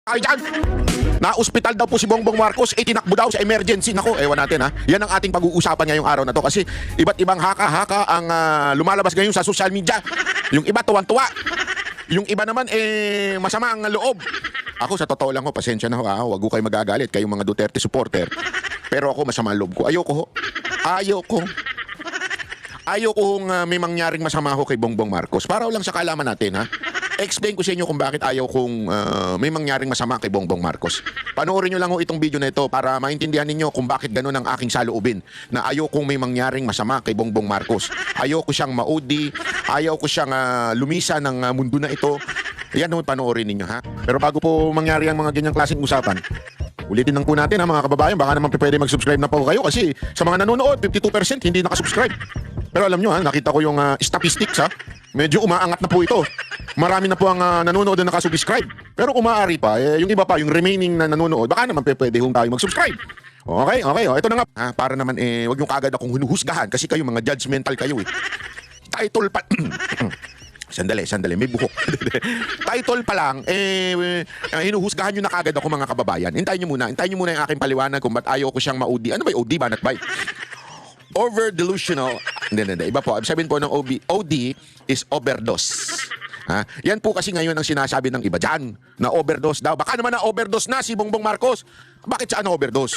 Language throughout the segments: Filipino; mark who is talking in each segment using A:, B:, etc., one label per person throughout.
A: Ay, dyan! Na-ospital daw po si Bongbong Marcos, tinakbo daw sa emergency. Nako, ewan natin ha. Yan ang ating pag-uusapan ngayong araw na to kasi iba't ibang haka-haka ang lumalabas ngayon sa social media. Yung iba tuwan-tuwa. Yung iba naman masama ang loob. Ako sa totoo lang ho, pasensya na ho ha. Huwag ko kayo magagalit kayong mga Duterte supporter. Pero ako masama ang loob ko. Ayoko ho. Ayoko. Ayoko hong may mangyaring masama ho kay Bongbong Marcos. Para lang sa kaalaman natin ha. Explain ko sa inyo kung bakit ayaw kong may mangyaring masama kay Bongbong Marcos. Panoorin nyo lang ho itong video na ito para maintindihan ninyo kung bakit ganun ang aking saloobin na ayaw kong may mangyaring masama kay Bongbong Marcos. Ayaw ko siyang maudi, ayaw ko siyang lumisa ng mundo na ito. Yan ho, panoorin ninyo ha. Pero bago po mangyari ang mga ganyang klaseng usapan, ulitin lang po natin ha mga kababayan, baka naman pwede mag-subscribe na po kayo kasi sa mga nanonood, 52% hindi nakasubscribe. Pero alam nyo ha, nakita ko yung statistics ha, medyo umaangat na po ito. Marami na po ang nanonood na nakasubscribe. Pero kung maaari pa, yung iba pa, yung remaining na nanonood, baka naman pwede hong tayo mag-subscribe. Okay, ito na nga. Para naman, wag nyo kagad akong hinuhusgahan kasi kayo mga judgmental kayo eh. Title pa... Sandali, may buhok. Title pa lang, hinuhusgahan nyo na kagad ako mga kababayan. Hintayin nyo muna yung aking paliwanag kung ba't ayaw ko siyang maudi. Ano ba yung OD, banat ba? Over delusional. Hindi. Iba po. Sabihin po ng OD is overdose. Yan po kasi ngayon ang sinasabi ng iba dyan, na overdose daw. Baka naman na overdose na si Bongbong Marcos. Bakit siya na-overdose?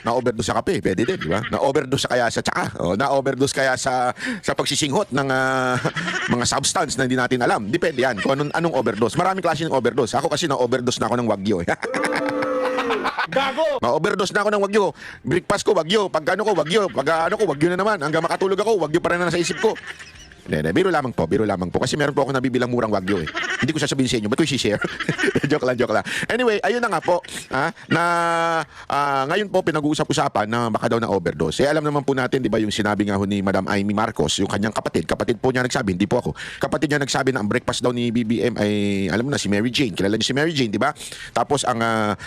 A: Na-overdose sa kape, pwede din, di ba? Na-overdose kaya sa tsaka. O, na-overdose kaya sa pagsisinghot ng mga substance na hindi natin alam. Depende yan kung anong overdose. Maraming klase ng overdose. Ako kasi na-overdose na ako ng Wagyu. Gago! Na-overdose na ako ng Wagyu. Breakfast ko, Wagyu. Pag ano ko, Wagyu. Pag ano ko, Wagyu na naman. Hanggang makatulog ako, Wagyu pa rin na nasa isip ko. Hindi, biro lamang po. Kasi meron po ako nabibilang murang Wagyu eh. Hindi ko sasabihin sa inyo, ba't ko i-share? joke lang. Anyway, ayun na nga po, ngayon po pinag-uusap-usapan na baka daw na overdose. Alam naman po natin, di ba, yung sinabi nga ho ni Madam Amy Marcos, yung kanyang kapatid po niya nagsabi, hindi po ako. Kapatid niya nagsabi na ang breakfast daw ni BBM ay, alam mo na, si Mary Jane. Kilala niyo si Mary Jane, di ba? Tapos ang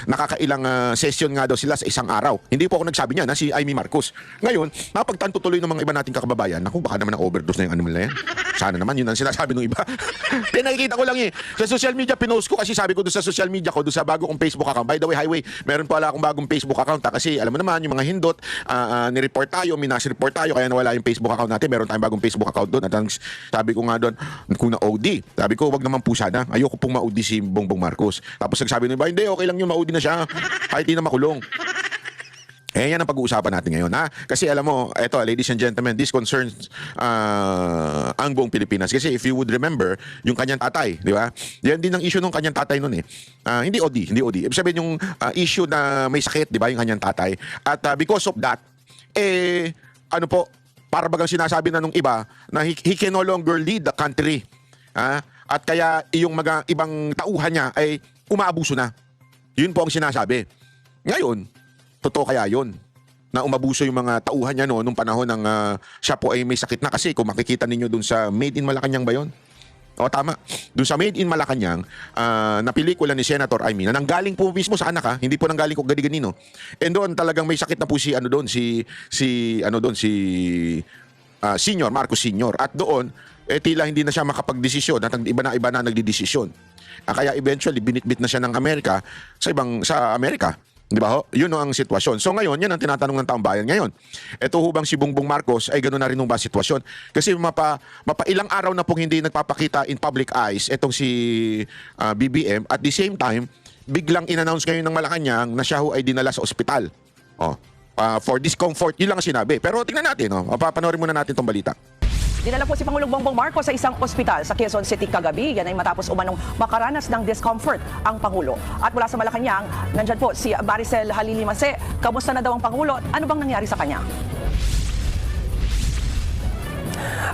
A: nakakailang session nga daw sila sa isang araw. Hindi po ako nagsabi niya, si Amy Marcos. Ngayon, napagtanto tuloy ng mga iba nating kakababayan, naku, baka naman na overdose na yung animal na yan. Sana naman, yun ang sinasabi ng iba. Nakikita ko lang eh. Sa social media, pinost ko kasi sabi ko doon sa social media ko, doon sa bago kong Facebook account. By the way, Highway, meron pala akong bagong Facebook account kasi alam mo naman, yung mga hindot, ni-report tayo, minus-report tayo, kaya nawala yung Facebook account natin. Meron tayong bagong Facebook account doon. At sabi ko nga doon, kung na-OD, sabi ko, wag naman po sana. Ayoko pong ma-OD si Bongbong Marcos. Tapos nagsabi ng iba, hindi, okay lang yung ma-OD na siya. Kahit hindi na makulong. Yan ang pag-uusapan natin ngayon ha. Kasi alam mo, eto ladies and gentlemen, this concerns ang buong Pilipinas. Kasi if you would remember, yung kanyang tatay, di ba? Yan din ang issue ng kanyang tatay noon eh. Hindi OD. Ibig sabihin yung issue na may sakit, di ba, yung kanyang tatay. At because of that, ano po, para bagang sinasabi na nung iba na he can no longer lead the country. At kaya yung mga ibang tauhan niya ay umaabuso na. Yun po ang sinasabi. Ngayon, totoo kaya yun na umabuso yung mga tauhan niya nung panahon ng siya po ay may sakit na? Kasi kung makikita ninyo dun sa Made in Malacanang ba yun? O tama, dun sa Made in Malacanang na pelikula ni Senator Amy na nanggaling po mismo sa anak hindi po nanggaling ko gani-ganino. And doon talagang may sakit na po si Senior, Marcos Senior. At doon tila hindi na siya makapagdesisyon at iba na nagdidesisyon. Kaya eventually binitbit na siya ng Amerika sa Amerika. Di ba ho? Yun ang sitwasyon. So ngayon, yan ang tinatanong ng taong bayan ngayon. Ito hubang si Bongbong Marcos ay gano'n na rin ba sitwasyon? Kasi mapailang araw na pong hindi nagpapakita in public eyes itong si BBM. At the same time, biglang in-announce ngayon ng Malacanang na siya ho ay dinala sa ospital. For discomfort, yun lang ang sinabi. Pero tingnan natin, papanoorin muna natin itong balita.
B: Dinala po si Pangulong Bongbong Marcos sa isang ospital sa Quezon City kagabi. Yan ay matapos umanong makaranas ng discomfort ang Pangulo. At mula sa Malacanang, nandyan po si Maricel Halilimase. Kamusta na daw ang Pangulo? Ano bang nangyari sa kanya?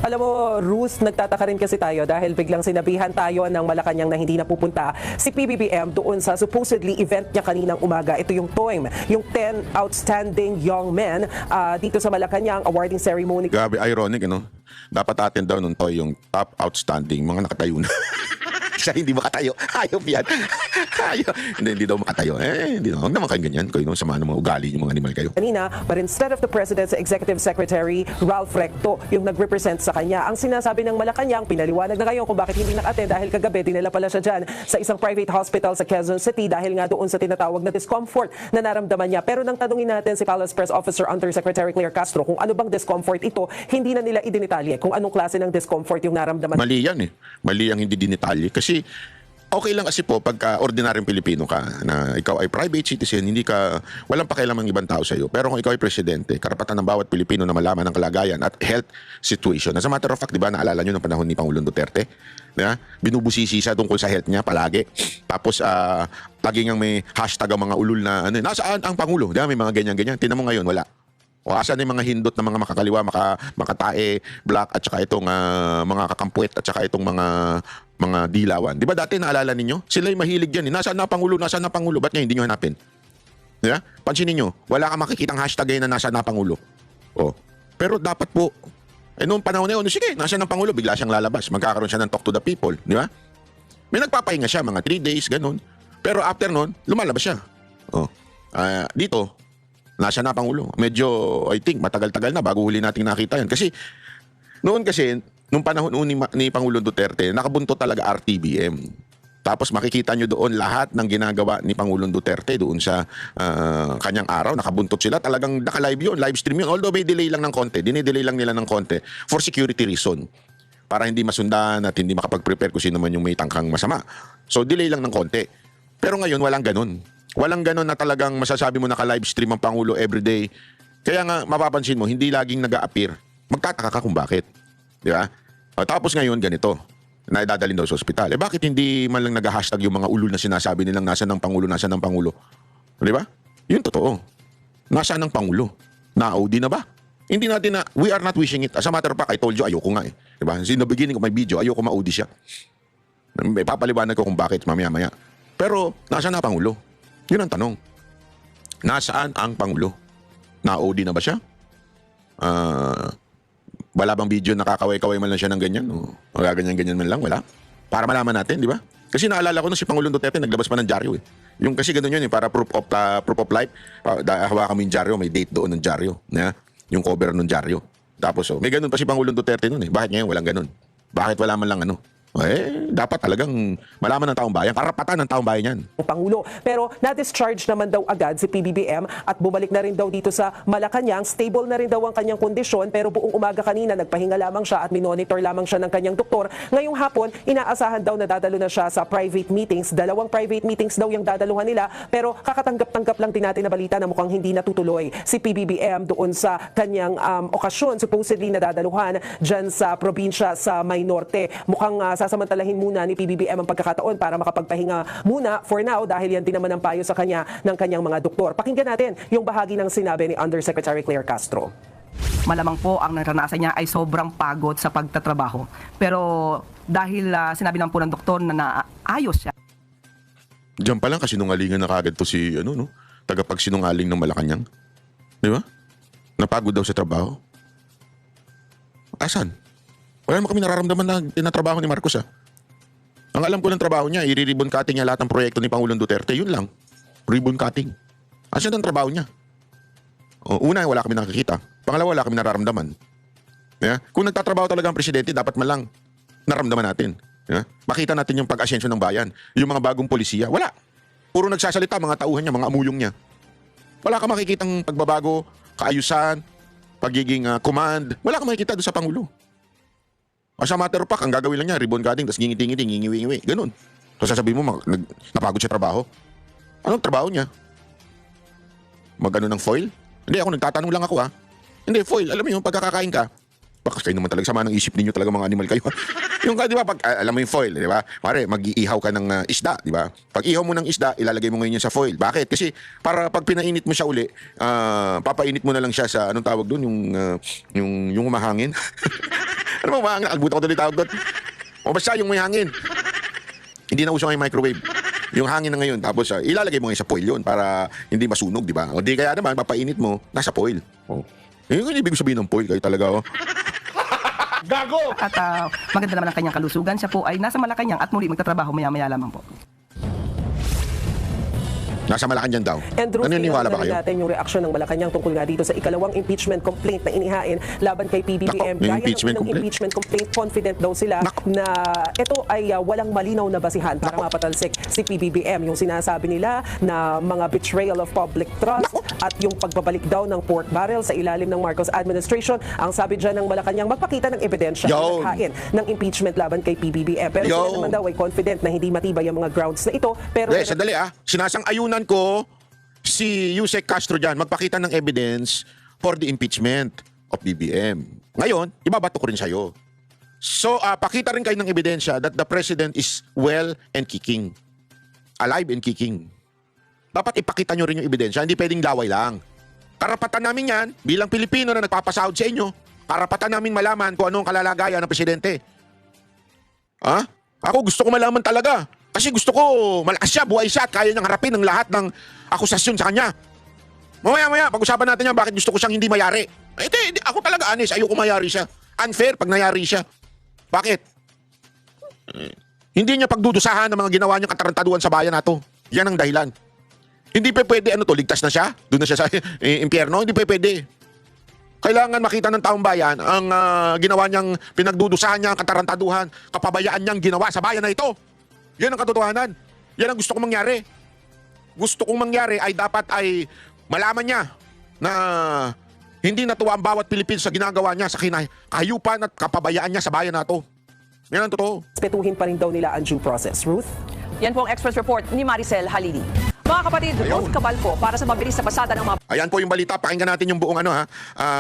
C: Alam mo, Ruth, nagtataka rin kasi tayo dahil biglang sinabihan tayo ng Malacanang na hindi napupunta si PBBM doon sa supposedly event niya kaninang umaga. Ito yung TOYM, yung 10 Outstanding Young Men dito sa Malacanang awarding ceremony.
A: Grabe, ironic, Dapat atin daw nung Toy yung top outstanding, mga nakatayo na. Isa hindi makatayo. Hayop yan. Hayop. Hindi daw makatayo. Hindi daw. Huwag naman kayong ganyan. Kayo naman sama ng mga ugali yung mga animal kayo.
C: Kanina, but instead of the President's Executive Secretary, Ralph Recto, yung nag-represent sa kanya. Ang sinasabi ng Malacanang, pinaliwanag na ngayon kung bakit hindi nag-attend dahil kagabi dinala pala siya dyan sa isang private hospital sa Quezon City dahil nga doon sa tinatawag na discomfort na naramdaman niya. Pero nang tanungin natin si Palace Press Officer Undersecretary Claire Castro kung ano bang discomfort ito, hindi na nila idinitalye kung anong klase ng discomfort yung naramdaman.
A: Mali yan eh. Mali ang hindi dinitalye. Kasi okay lang kasi po pagka ordinaryong Pilipino ka na ikaw ay private citizen, hindi ka, walang pakialam ang ibang tao sa iyo. Pero kung ikaw ay presidente, karapatan ng bawat Pilipino na malaman ang kalagayan at health situation. As a matter of fact, di ba, naalala nyo ng panahon ni Pangulong Duterte? Binubusisi siya tungkol sa health niya palagi. Tapos, lagi ngang may hashtag ang mga ulul na, nasaan ang Pangulo? Di ba, may mga ganyan-ganyan. Tinan mo ngayon, wala. O asan yung mga hindot na mga makakaliwa, makatae, black, at saka itong mga kakampuet, at saka itong mga dilawan. Di ba dati naalala ninyo? Sila yung mahilig yan. Nasaan na Pangulo? Nasaan na Pangulo? Ba't ngayon hindi nyo hanapin? Di ba? Pansinin nyo, wala kang makikitang hashtag ngayon na nasaan na Pangulo. O. Pero dapat po, noong panahon na yun, sige, nasaan na Pangulo? Bigla siyang lalabas. Magkakaroon siya ng talk to the people. Di ba? May nagpapahinga siya, mga 3 days, ganun. Pero after nun, lumalabas siya. O. Dito, nasa na Pangulo. Medyo, I think, matagal-tagal na bago huli nating nakita yan. Kasi, noon kasi, nung panahon ni Pangulong Duterte, nakabuntot talaga RTBM. Tapos makikita nyo doon lahat ng ginagawa ni Pangulong Duterte doon sa kanyang araw. Nakabuntot sila. Talagang naka-live yun, live stream yun. Although may delay lang ng konti. Dinidelay lang nila ng konti for security reason. Para hindi masundan at hindi makapag-prepare kung sino man yung may tangkang masama. So, delay lang ng konti. Pero ngayon, walang ganun. Walang ganun na talagang masasabi mo naka-live stream ang Pangulo everyday. Kaya nga, mapapansin mo, hindi laging nag-a-appear. Magtataka ka kung bakit. Di ba? Tapos ngayon, ganito. Na idadalhin daw sa ospital. Bakit hindi man lang nag-hashtag yung mga ulul na sinasabi nilang nasa ng Pangulo, nasa ng Pangulo? Di ba? Yun totoo. Nasa ng Pangulo? Na-OD na ba? Hindi natin na, we are not wishing it. As a matter of fact, I told you, ayoko nga eh. Di ba? In the beginning of my video, ayoko ma-OD siya. Papaliwanag ko kung bakit mamaya-maya. Pero, nasa na Pangulo? Yun ang tanong. Nasaan ang Pangulo? Na-OD na ba siya? Wala bang video nakakaway-kaway man lang siya ng ganyan? O gaganyan-ganyan man lang? Wala. Para malaman natin, di ba? Kasi naalala ko na si Pangulong Duterte, naglabas pa ng dyaryo eh. Yung kasi ganun yun, para proof of life. Hawakan mo yung dyaryo, may date doon ng dyaryo. Yung cover ng dyaryo. Tapos, may ganun pa si Pangulong Duterte noon eh. Bakit ngayon walang ganun? Bakit wala man lang ano? Dapat talagang malaman ng taong bayan. Karapatan ng taong bayan yan.
C: Pangulo. Pero na-discharge naman daw agad si PBBM at bumalik na rin daw dito sa Malacanang. Stable na rin daw ang kanyang kondisyon pero buong umaga kanina nagpahinga lamang siya at minonitor lamang siya ng kanyang doktor. Ngayong hapon, inaasahan daw na dadalo na siya sa private meetings. 2 private meetings daw yung dadaluhan nila pero kakatanggap-tanggap lang din natin na balita na mukhang hindi natutuloy si PBBM doon sa kanyang okasyon supposedly na dadaluhan dyan sa probinsya sa Maynorte. Mukhang sasamantalahin muna ni PBBM ang pagkakataon para makapagpahinga muna for now dahil yan din naman ang payo sa kanya ng kanyang mga doktor. Pakinggan natin yung bahagi ng sinabi ni Undersecretary Claire Castro.
B: Malamang po ang naranasan niya ay sobrang pagod sa pagtatrabaho. Pero dahil sinabi lang po ng doktor na naayos siya.
A: Diyan pa lang kasi nungalingan na kagad to si tagapagsinungaling ng Malacanang. Di ba? Napagod daw sa trabaho. Asan? Wala naman kami nararamdaman na tinatrabaho ni Marcos. Ang alam ko ng trabaho niya, i-ribbon cutting niya lahat ng proyekto ni Pangulong Duterte. Yun lang. Ribbon cutting. Asan ang trabaho niya? Una, wala kami nakikita. Pangalawa, wala kami nararamdaman. Kung nagtatrabaho talaga ang presidente, dapat man lang naramdaman natin. Makita natin yung pag-asensyo ng bayan. Yung mga bagong polisiya. Wala. Puro nagsasalita, mga tauhan niya, mga amuyong niya. Wala ka makikitang pagbabago, kaayusan, pagiging command. Wala ka makikita doon sa Pangulo. As a matter of fact, ang gagawin lang niya, ribbon cutting, tapos ngingiti-ngiti, ngingiwi-ngiwi. Ganun. So sasabihin mo, napagod siya trabaho. Anong trabaho niya? Mag-ano ng foil? Hindi, ako nagtatanong lang ako Hindi, foil. Alam mo yung pagkakakain ka. Baka kayo naman talaga sama ng isip ninyo talaga mga animal kayo. Yung di ba, alam mo yung foil, di ba? Pare, mag-iihaw ka ng isda, di ba? Pag ihaw mo ng isda, ilalagay mo ngayon yun sa foil. Bakit? Kasi para pag pinainit mo siya uli, papainit mo na lang siya sa, anong tawag doon? Yung humahangin. Ano ba umahangin? Agbuta ko doon yung tawag doon. O basta yung may hangin. Hindi na uso ngayon microwave. Yung hangin na ngayon, tapos ilalagay mo ngayon sa foil yun para hindi masunog, di ba? O di kaya naman, papainit mo, nasa foil. Yung ibig sabihin ng foil, kayo talaga,
D: At maganda naman ang kanyang kalusugan. Siya po ay nasa Malacanang at muli magtatrabaho maya-maya lamang po.
A: Nasa Malacanang daw.
C: And Ruth,
A: Naniniwala ba
C: tingnan
A: kayo?
C: natin yung reaksyon ng Malacanang tungkol nga dito sa ikalawang impeachment complaint na inihain laban kay PBBM.
A: Nako, may
C: Gaya
A: impeachment
C: ng
A: complaint?
C: impeachment complaint, confident daw sila na ito ay walang malinaw na basihan para mapatalsik si PBBM. Yung sinasabi nila na mga betrayal of public trust at yung pagbabalik daw ng pork barrel sa ilalim ng Marcos administration. Ang sabi dyan ng Malacanang, magpakita ng ebidensya
A: Yun.
C: ng naghain ng impeachment laban kay PBBM. Pero sila
A: Yun.
C: naman daw ay confident na hindi matibay ang mga grounds na ito. Pero
A: Hindi, sandali sinasang-ayunan ko si Yusek Castro dyan magpakita ng evidence for the impeachment of BBM. Ngayon, ibabato ko rin sa'yo. So, pakita rin kayo ng ebidensya that the president is well and kicking. Alive and kicking. Dapat ipakita nyo rin yung ebidensya, hindi pwedeng laway lang. Karapatan namin yan, bilang Pilipino na nagpapasahod sa inyo, karapatan namin malaman kung anong kalalagayan ng presidente. Ako gusto ko malaman talaga. Kasi gusto ko malakas siya, buhay siya at kaya niyang harapin ang lahat ng akusasyon sa kanya. Mamaya, pag-usapan natin yan bakit gusto ko siyang hindi mayari. Hindi, ako talaga honest, ayoko mayari siya. Unfair pag nayari siya. Bakit? Hindi niya pagdudusahan ng mga ginawa niyang katarantaduhan sa bayan nato. Yan ang dahilan. Hindi pa pwede, ligtas na siya? Doon na siya sa impyerno? Hindi pa pwede. Kailangan makita ng taong bayan ang ginawa niyang pinagdudusahan niya, ang katarantaduhan, kapabayaan niyang ginawa sa bayan na ito. Yan ang katotohanan. Yan ang gusto kong mangyari. Gusto kong mangyari ay dapat ay malaman niya na hindi natuwa ang bawat Pilipino sa ginagawa niya sa kahayupan at kapabayaan niya sa bayan na ito. Yan ang totoo.
C: respetuhin pa rin daw nila ang due process. Ruth?
B: Yan po ang Express Report ni Maricel Halili. Mga kapatid, Ruth Cabalco para sa mabilis na pasada ng mga
A: Ayan po yung balita. Pakinggan natin yung buong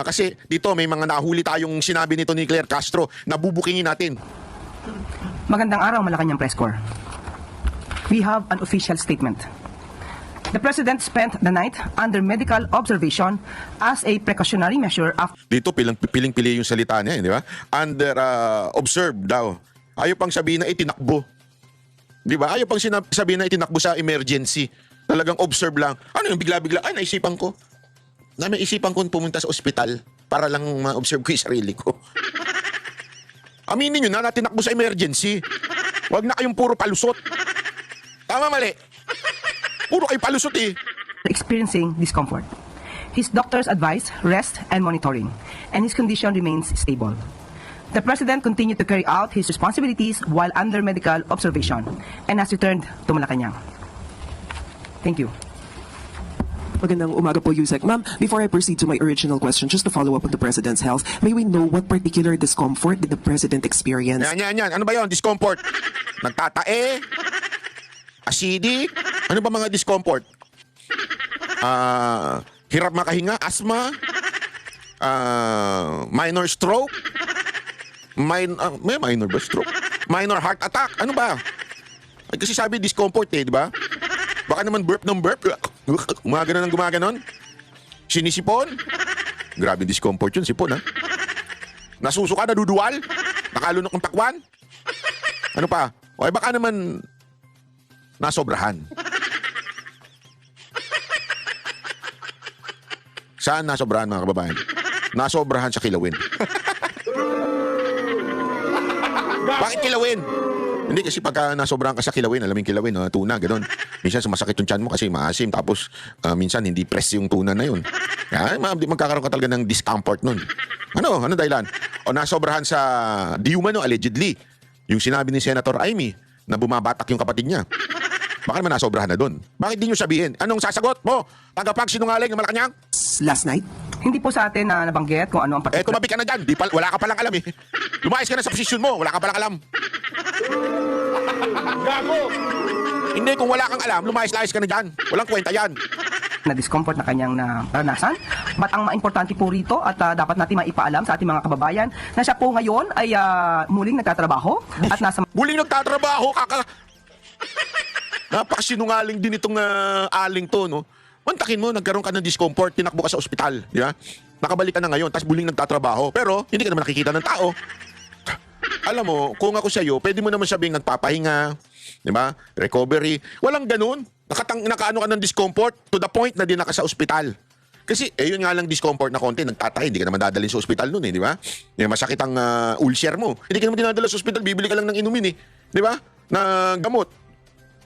A: kasi dito may mga nahuli tayong sinabi nito ni Claire Castro na bubukingin natin.
D: Magandang araw, Malacanang Press Corps. We have an official statement. The President spent the night under medical observation as a precautionary measure after
A: Dito piling-pili yung salita niya, di ba? Under observe daw. Ayaw pang sabihin na itinakbo. Di ba? Ayaw pang sabihin na itinakbo sa emergency. Talagang observe lang. Ano yung bigla-bigla? Ay, naisipan ko. May isipan ko pumunta sa ospital para lang ma-observe ko yung sarili ko. Aminin nyo na tinakbo sa emergency. Huwag na kayong puro palusot. Tama, mali. Puro kayo palusot
D: experiencing discomfort. His doctors advise rest and monitoring, and his condition remains stable. The President continued to carry out his responsibilities while under medical observation and has returned to Malacanang. Thank you.
E: Magandang umaga po, Yusek. Ma'am, before I proceed to my original question, just to follow up on the President's health, may we know what particular discomfort did the President experience?
A: Yan. Ano ba yon? Discomfort? Nagtatae? Acidic? Ano ba mga discomfort? Hirap makahinga? Asthma? Minor stroke? May minor ba stroke? Minor heart attack? Ano ba? Ay, kasi sabi discomfort di ba? Baka naman burp ng burp. Gumaganon ng gumaganon. Sinisipon? Grabe discomfort yun, sipon Nasusuka, naduduwal? Nakalunok ng takwan? Ano pa? O baka naman nasobrahan. Saan nasobrahan mga kababayan? Nasobrahan sa kilawin. Bakit kilawin? Hindi kasi pagka nasobrahan ka sa kilawin, alam mo yung kilawin, tuna, gano'n. Minsan sumasakit yung tiyan mo kasi maasim, tapos minsan hindi press yung tuna na yun. Kaya magkakaroon ka talaga ng discomfort nun. Ano dahilan? O nasobrahan sa di umano, allegedly, yung sinabi ni Senator Amy na bumabatak yung kapatid niya. Baka naman nasobrahan na doon. Bakit di nyo sabihin? Anong sasagot mo? Tagapagsinungaling ng Malacanang?
E: Last night?
D: Hindi po sa atin na nabanggit kung ano ang
A: Tumabi ka na dyan. Wala ka palang alam Lumayas ka na sa posisyon mo. Wala ka palang alam. Gago! Hindi, kung wala kang alam, lumayas-layas ka na dyan. Walang kwenta yan.
D: na discomfort na kanyang naranasan. But ang importante po rito at dapat natin maipaalam sa ating mga kababayan na siya po ngayon ay muling nagtatrabaho at nasa
A: Muling nagtatrabaho, Napakasinungaling din itong aling to, no? Mantakin mo, nagkaroon ka ng discomfort, tinakbo ka sa ospital, di ba? Nakabalik ka na ngayon, tapos muling nagtatrabaho, pero hindi ka naman nakikita ng tao. Alam mo, kung ako sa'yo, pwede mo naman sabing nagpapahinga, di ba? Recovery. Walang ganun. Nakaano ka ng discomfort to the point na dinala ka sa ospital. Kasi, yun nga lang discomfort na konti, nagtatay, hindi ka naman dadalhin sa ospital nun di ba? Masakit ang ulcer mo. Hindi ka naman dinadala sa ospital, bibili ka lang ng inumin di ba? Na gamot.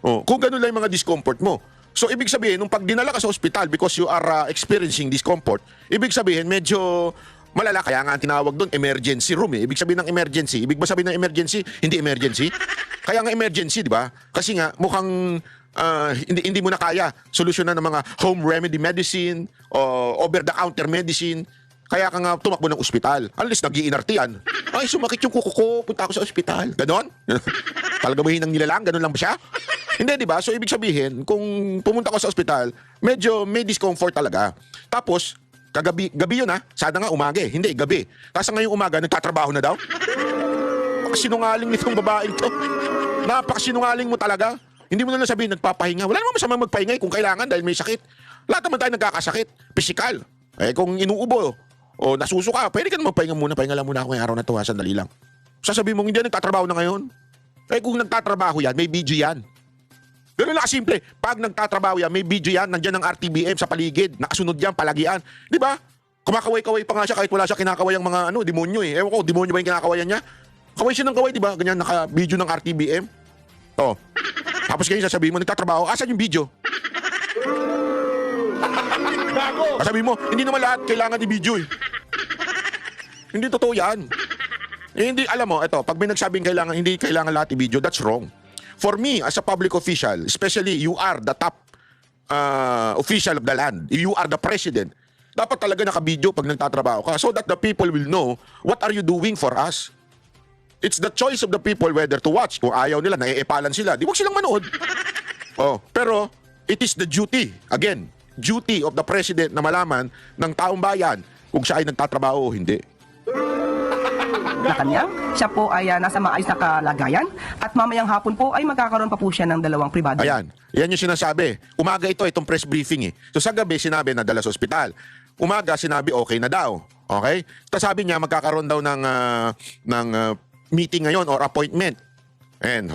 A: Kung ganun lang yung mga discomfort mo. So, ibig sabihin, nung pag dinala ka sa ospital because you are experiencing discomfort, ibig sabihin, medyo malala, kaya nga ang tinawag doon, emergency room Ibig sabihin ng emergency, ibig ba sabihin ng emergency, hindi emergency? Kaya nga emergency, di ba? Kasi nga, mukhang hindi mo na kaya solusyonan ng mga home remedy medicine o over-the-counter medicine. Kaya ka nga tumakbo ng ospital. Unless nag-iinartian. Ay, sumakit yung kuko ko, punta ako sa ospital. Ganon? Talaga ba hinang nilalang? Ganon lang ba siya? Hindi, di ba? So, ibig sabihin, kung pumunta ko sa ospital, medyo may discomfort talaga. Tapos, gabi yun sana nga umaga Hindi, gabi. Kasi ngayong umaga, nagtatrabaho na daw. Sinungaling nitong babaeng to. Napakasinungaling mo talaga. Hindi mo na lang sabihin, nagpapahinga. Wala naman masama magpahinga kung kailangan dahil may sakit. Lahat naman tayo nagkakasakit. Pisikal. Kung inuubo o nasusuka, pwede ka naman magpahinga muna. Pahinga lang muna ako ngayong araw na to. Sandali lang. Sasabihin mo, hindi yan nagtatrabaho na ngayon. Kung nagtatrabaho yan, may video yan. Ganun lang kasimple. Pag nagtatrabaho yan, may video yan. Nandiyan ang RTBM sa paligid. Nakasunod yan, palagian. Di ba? Kumakaway-kaway pa nga siya kahit wala siya kinakaway ang mga demonyo Ewan ko, demonyo ba yung kinakawayan niya? Kaway siya ng kaway, di ba? Ganyan, naka-video ng RTBM. Tapos ganyan sasabihin mo, nagtatrabaho, asan yung video? Sabihin mo, hindi naman lahat kailangan i-video Hindi totoo yan. Hindi, alam mo, pag may nagsabing hindi kailangan lahat i-video, that's wrong. For me, as a public official, especially you are the top official of the land, you are the president, dapat talaga naka-video pag nagtatrabaho ka so that the people will know what are you doing for us. It's the choice of the people whether to watch. Kung ayaw nila, naiipalan sila, di wag silang manood. Pero it is the duty, again, duty of the president na malaman ng taong bayan kung siya ay nagtatrabaho o hindi.
D: Na kanya, siya po ay nasa maayos na kalagayan at mamayang hapon po ay magkakaroon pa po siya ng 2 pribado.
A: Ayan, yan yung sinasabi. Umaga itong press briefing So sa gabi, sinabi na dala sa ospital. Umaga, sinabi okay na daw. Okay? Tapos sabi niya, magkakaroon daw ng meeting ngayon or appointment. And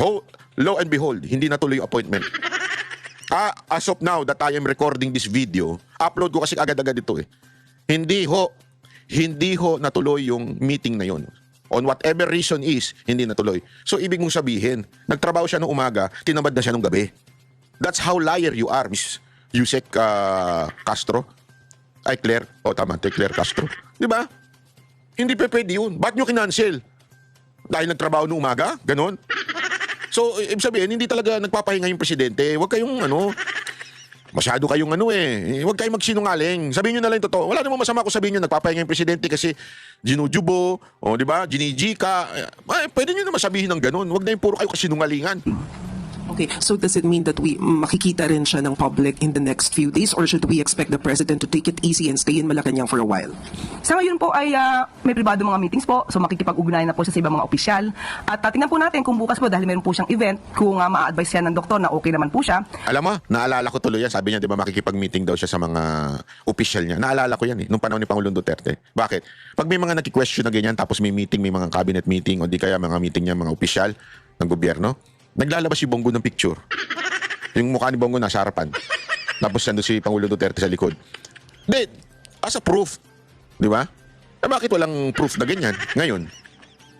A: lo and behold, hindi natuloy yung appointment. As of now that I am recording this video, upload ko kasi agad-agad ito Hindi ho natuloy yung meeting na yon. On whatever reason is, hindi natuloy. So ibig mong sabihin, nagtrabaho siya nung umaga, tinamad na siya nung gabi. That's how liar you are, Miss Yusek Castro. Ay, Claire. Tama, Claire Castro. Di ba? Hindi pwede yun. Ba't nyo kinancel? Dahil nagtrabaho nung umaga? Ganon? So, ibig sabihin, hindi talaga nagpapahinga yung presidente. Huwag kayong masyado kayong huwag kayong magsinungaling. Sabihin nyo na lang yung totoo. Wala namang masama kung sabihin nyo nagpapahinga yung presidente kasi ginujubo, di ba, ginijika. Pwede nyo naman sabihin ng ganun. Huwag na yung puro kayo kasinungalingan.
E: Okay, so does it mean that makikita rin siya ng public in the next few days or should we expect the president to take it easy and stay in Malacanang for a while?
D: Sa ngayon po ay may pribado mga meetings po, so makikipag-ugnayan na po siya sa ibang mga opisyal. At tingnan po natin kung bukas po dahil meron po siyang event, kung ma-advise siya ng doktor na okay naman po siya.
A: Alam mo, naalala ko tuloy yan. Sabi niya, di ba, makikipag-meeting daw siya sa mga opisyal niya. Naalala ko yan nung panahon ni Pangulong Duterte. Bakit? Pag may mga naki-question na ganyan, tapos may meeting, may mga cabinet meeting, o di kaya mga meeting niya, mga opisyal ng gobyerno, naglalabas si Bongo ng picture. Yung mukha ni Bongo nasa harapan. Tapos nandun si Pangulo Duterte sa likod. Then, as a proof, di ba? Bakit walang proof na ganyan ngayon?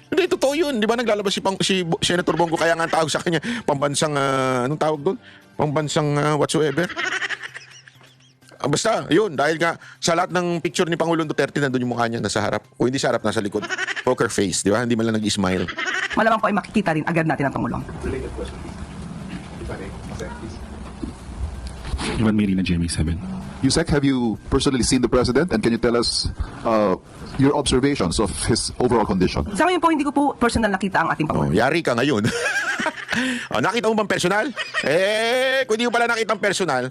A: Hindi, totoo yun. Di ba naglalabas si Senator Bongo, kaya nga ang tawag sa kanya, pambansang, anong tawag doon? Pambansang whatsoever. Basta, yun. Dahil nga, sa lahat ng picture ni Pangulong Duterte, nandun yung mukha niya nasa harap. O hindi sa harap, nasa likod. Poker face, di ba? Hindi man lang nag-smile.
D: Malamang po ay makikita rin agad natin ang Pangulong.
F: Ivan Marina, GMA7.
G: Yusek, have you personally seen the president and can you tell us your observations of his overall condition?
D: Sa ngayon po, hindi ko po personal nakita ang ating Pangulo.
A: Yari ka ngayon. Nakita mo bang personal? Kung hindi mo pala nakita ang personal,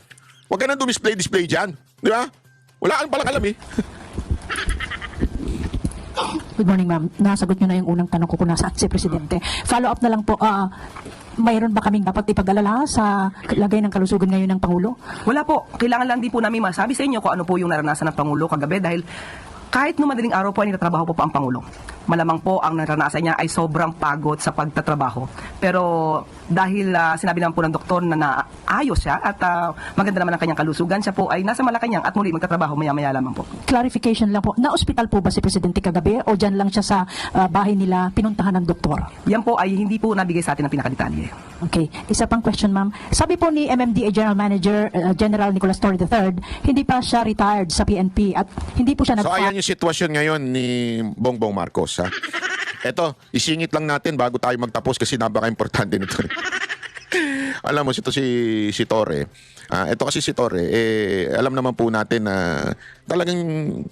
A: huwag ka nang display dyan. Di ba? Wala kang palang alam
H: Good morning, ma'am. Nasagot nyo na yung unang tanong ko kung nasaan si Presidente. Follow up na lang po, mayroon ba kaming dapat ipag-alala sa lagay ng kalusugan ngayon ng Pangulo?
D: Wala po. Kailangan lang din po namin masabi sa inyo kung ano po yung naranasan ng Pangulo kagabi dahil Kahit nung madaling araw po ay nagtatrabaho po ang Pangulo. Malamang po ang naranasan niya ay sobrang pagod sa pagtatrabaho. Pero dahil sinabi naman po ng doktor na naayos siya at maganda naman ang kanyang kalusugan, siya po ay nasa Malacanang at muli magtatrabaho maya-maya lamang po.
H: Clarification lang po, na-ospital po ba si Presidente kagabi o dyan lang siya sa bahay nila pinuntahan ng doktor?
D: Yan po ay hindi po nabigay sa atin ng pinakadetalye.
H: Okay. Isa pang question, ma'am. Sabi po ni MMDA General Manager General Nicolas Torre III, hindi pa siya retired sa PNP at hindi po siya
A: So ayan yung sitwasyon ngayon ni Bongbong Marcos. Ha? Eto, isingit lang natin bago tayo magtapos kasi napaka-importante nito. Alam mo, si Torre. Ito kasi si Torre, alam naman po natin na talagang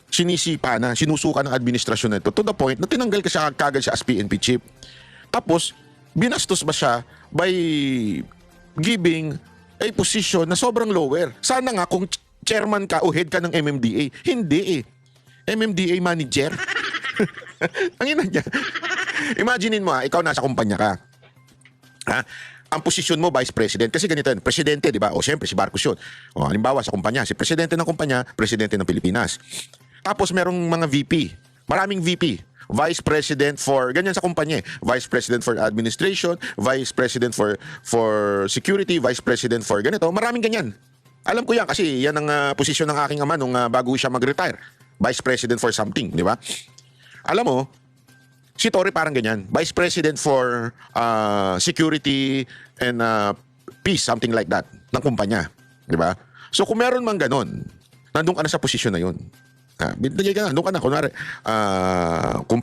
A: sinisipa na, sinusuka ng administrasyon na ito to the point na tinanggal ka siya kagad siya as PNP chief. Tapos, binastos ba siya by giving a position na sobrang lower? Sana nga kung chairman ka o head ka ng MMDA. Hindi eh. MMDA manager. Ang ina niya. Imaginein mo ikaw nasa kumpanya ka. Ha? Ang posisyon mo vice president kasi ganito yan, presidente, di ba? O syempre si Marcos yun. O halimbawa sa kumpanya, si presidente ng kumpanya, presidente ng Pilipinas. Tapos merong mga VP. Maraming VP. Vice President for ganyan sa kumpanya, Vice President for Administration, Vice President for Security, Vice President for ganito. Maraming ganyan. Alam ko yan kasi yan ang posisyon ng aking ama nung bago siya mag-retire. Vice President for something, di ba? Alam mo, si Torre parang ganyan. Vice President for Security and Peace, something like that, ng kumpanya. Di ba? So kung meron mang ganon, nandun ka na sa posisyon na yun. Binigay ka na, doon ka na. Kunwari,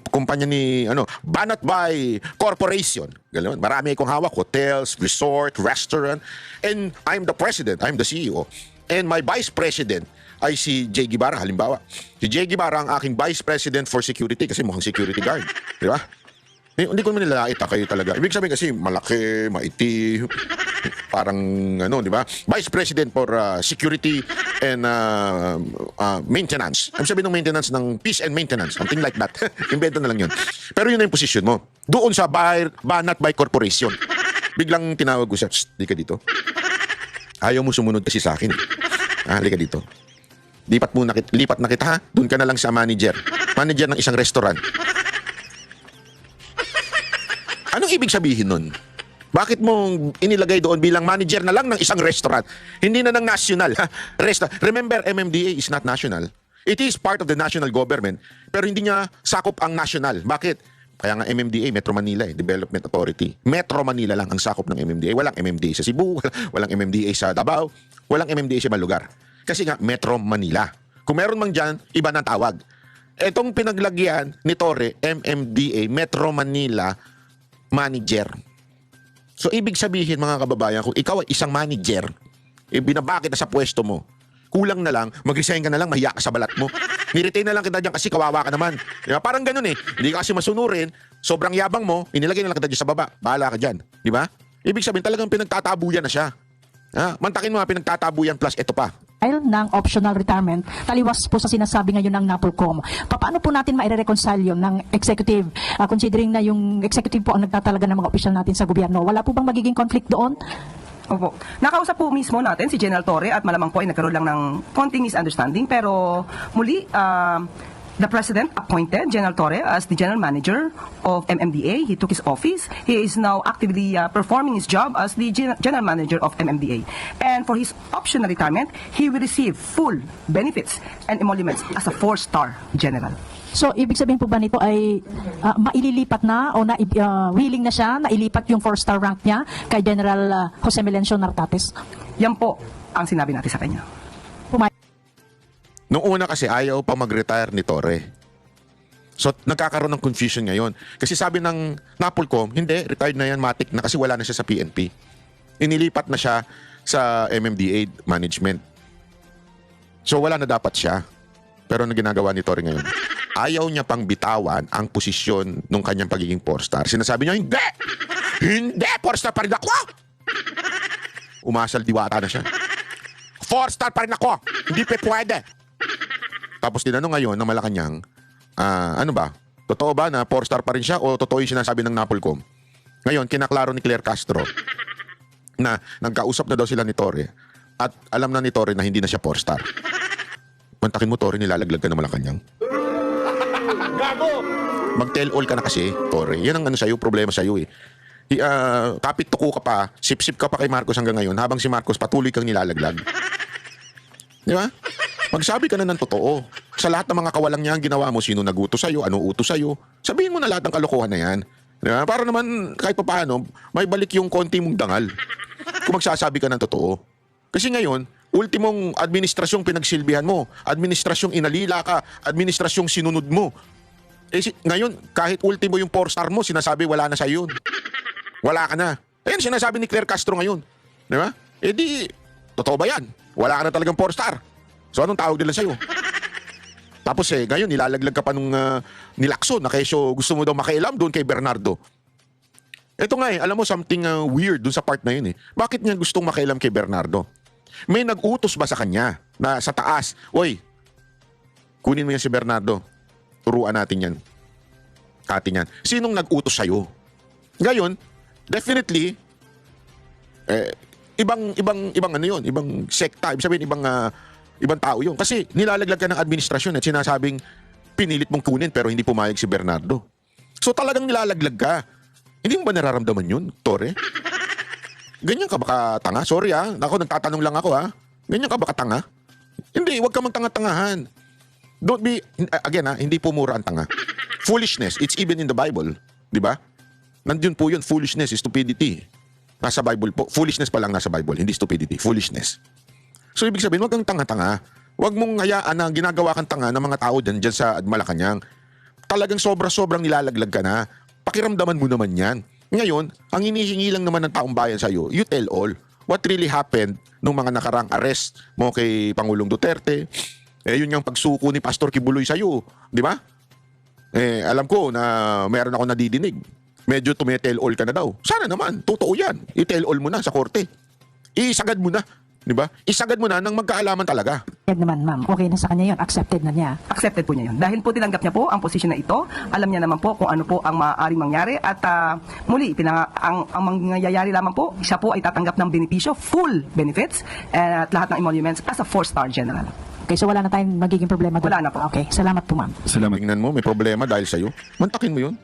A: kumpanya ni Banat by Corporation. Ganun. Marami akong hawak. Hotels, resort, restaurant. And I'm the president. I'm the CEO. And my vice president ay si Jay Guevara, halimbawa. Si Jay Guevara ang aking vice president for security kasi mukhang security guard. Di ba? Hindi ko naman nilalait kayo talaga. Ibig sabihin kasi malaki, maitim, parang di ba? Vice President for Security and Maintenance. Ang sabihin ng maintenance ng Peace and Maintenance, something like that. Invento na lang yun. Pero yun na yung position mo. Doon sa Banat by Corporation. Biglang tinawag ko siya, di ka dito. Ayaw mo sumunod kasi sa akin. Halika dito. Lipat na kita ha. Doon ka na lang sa manager. Manager ng isang restaurant. Anong ibig sabihin nun? Bakit mo inilagay doon bilang manager na lang ng isang restaurant? Hindi na ng national. Remember, MMDA is not national. It is part of the national government. Pero hindi niya sakop ang national. Bakit? Kaya nga MMDA, Metro Manila, Development Authority. Metro Manila lang ang sakop ng MMDA. Walang MMDA sa Cebu, walang MMDA sa Davao, walang MMDA sa ibang lugar. Kasi nga, Metro Manila. Kung meron mang dyan, iba na tawag. Etong pinaglagyan ni Torre, MMDA, Metro Manila Manager. So, ibig sabihin mga kababayan, kung ikaw ay isang manager, binaba kita sa pwesto mo, kulang na lang, mag-resign ka na lang, mahiya ka sa balat mo. Ni-retain na lang kita dyan kasi kawawa ka naman. Diba? Parang ganun eh. Hindi ka kasi masunurin, sobrang yabang mo, inilagay na lang kita dyan sa baba. Bahala ka dyan. Diba? Ibig sabihin, talagang pinagtatabuyan na siya. Mantakin mo pinagtatabuyan plus ito pa.
H: Ng optional retirement, taliwas po sa sinasabi ngayon ng NAPOLCOM. Paano po natin maire-reconcile yun ng executive, considering na yung executive po ang nagtatalaga ng mga opisyal natin sa gobyerno? Wala po bang magiging conflict doon?
D: Opo. Nakausap po mismo natin si General Torre at malamang po ay nagkaroon lang ng konting misunderstanding pero muli, the President appointed General Torre as the General Manager of MMDA. He took his office. He is now actively performing his job as the General Manager of MMDA. And for his optional retirement, he will receive full benefits and emoluments as a 4-star General.
H: So, ibig sabihin po ba nito ay maililipat na o willing na siya na ilipat yung 4-star rank niya kay General Jose Melencio Nartates?
D: Yan po ang sinabi natin sa kanya.
A: Noong una kasi ayaw pa mag-retire ni Torre. So nagkakaroon ng confusion ngayon. Kasi sabi ng NAPOLCOM, hindi, retired na yan, matik na kasi wala na siya sa PNP. Inilipat na siya sa MMDA management. So wala na dapat siya. Pero ano ginagawa ni Torre ngayon? Ayaw niya pang bitawan ang posisyon ng kanyang pagiging 4-star. Sinasabi niya, hindi! Hindi! 4-star pa rin ako! Umasal diwata na siya. 4-star pa rin ako! Hindi pa pwede! Tapos tinanong ngayon ng Malacanang, ano ba? Totoo ba na 4-star pa rin siya o totoo yung sinasabi ng NAPOLCOM? Ngayon, kinaklaro ni Claire Castro na nagkausap na daw sila ni Torre at alam na ni Torre na hindi na siya 4-star. Mantakin mo, Torre, nilalaglag ka ng Malacanang. Mag-tell all ka na kasi, Tore. Yan ang ano sa'yo, problema sa'yo eh. Kapit tuko ka pa, sip-sip ka pa kay Marcos hanggang ngayon, habang si Marcos patuloy kang nilalaglag. Di ba? Magsabi ka na ng totoo. Sa lahat ng mga kawalang niya ang ginawa mo, sino nagutos sa'yo, ano utos sa'yo, sabihin mo na lahat ng kalokohan na yan. Di ba? Para naman kahit pa paano, may balik yung konti mong dangal. Kung magsasabi ka ng totoo. Kasi ngayon, ultimong administrasyong pinagsilbihan mo, administrasyong inalila ka, administrasyong sinunod mo. Ngayon, kahit ultimo yung 4-star mo, sinasabi wala na sa'yo yun. Wala ka na. Ayan, sinasabi ni Claire Castro ngayon. Di ba? Totoo ba yan? Wala ka na talagang 4-star. So, anong tawag nila sa'yo? Tapos ngayon, nilalaglag ka pa nung nilakso na kesyo gusto mo daw makialam doon kay Bernardo. Ito nga alam mo, something weird doon sa part na yun eh. Bakit niya gustong makialam kay Bernardo? May nag-utos ba sa kanya na sa taas, oy, kunin mo yan si Bernardo. Turuan natin yan. Atin yan. Sinong nag-utos sa'yo? Ngayon, definitely, ibang ano yun, ibang sekta, ibig sabihin, ibang tao yun. Kasi nilalaglag ka ng administrasyon at sinasabing pinilit mong kunin pero hindi pumayag si Bernardo. So talagang nilalaglag ka. Hindi mo ba nararamdaman yun, Tore? Ganyan ka ba katanga? Sorry ako nagtatanong lang ako Ganyan ka ba katanga? Hindi, huwag ka magtanga-tangahan. Don't be, again hindi po mura ang tanga. Foolishness, it's even in the Bible. Di ba? Nandun po yun, foolishness is stupidity. Nasa Bible po. Foolishness pa lang nasa Bible, hindi stupidity. Foolishness. So ibig sabihin, huwag kang tanga-tanga. Huwag mong hayaan na ginagawa kang tanga ng mga tao dyan sa Malacanang. Talagang sobra-sobrang nilalaglag ka na. Pakiramdaman mo naman yan. Ngayon, ang hinihingi lang naman ng taong bayan sa'yo, you tell all. What really happened nung mga nakarang arrest mo kay Pangulong Duterte, yun yung pagsuko ni Pastor Kibuloy sa'yo. Di ba? Alam ko na mayroon ako nadidinig. Medyo tumetell all ka na daw. Sana naman, totoo yan. I-tell all mo na sa korte. Isagad mo na. Di ba? Isagad mo na nang magkaalaman talaga.
H: Yan naman, ma'am. Okay na sa kanya yun. Accepted na niya.
D: Accepted po niya yun. Dahil po tinanggap niya po ang posisyon na ito, alam niya naman po kung ano po ang maaaring mangyari at muli, ang mangyayari lamang po, siya po ay tatanggap ng benepisyo, full benefits at lahat ng emoluments as a 4-star general.
H: Okay, so wala na tayong magiging problema doon.
D: Wala na po.
H: Okay, salamat po, ma'am.
G: Salamat.
A: Tingnan mo, may problema dahil sa'yo. Mantakin mo yun.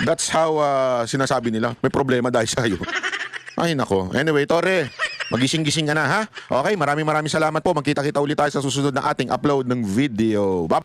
A: That's how sinasabi nila. May problema dahil sa'yo. Ay nako. Anyway, Tore, magising-gising ka na ha. Okay, maraming salamat po. Magkita-kita ulit tayo sa susunod na ating upload ng video. Bye.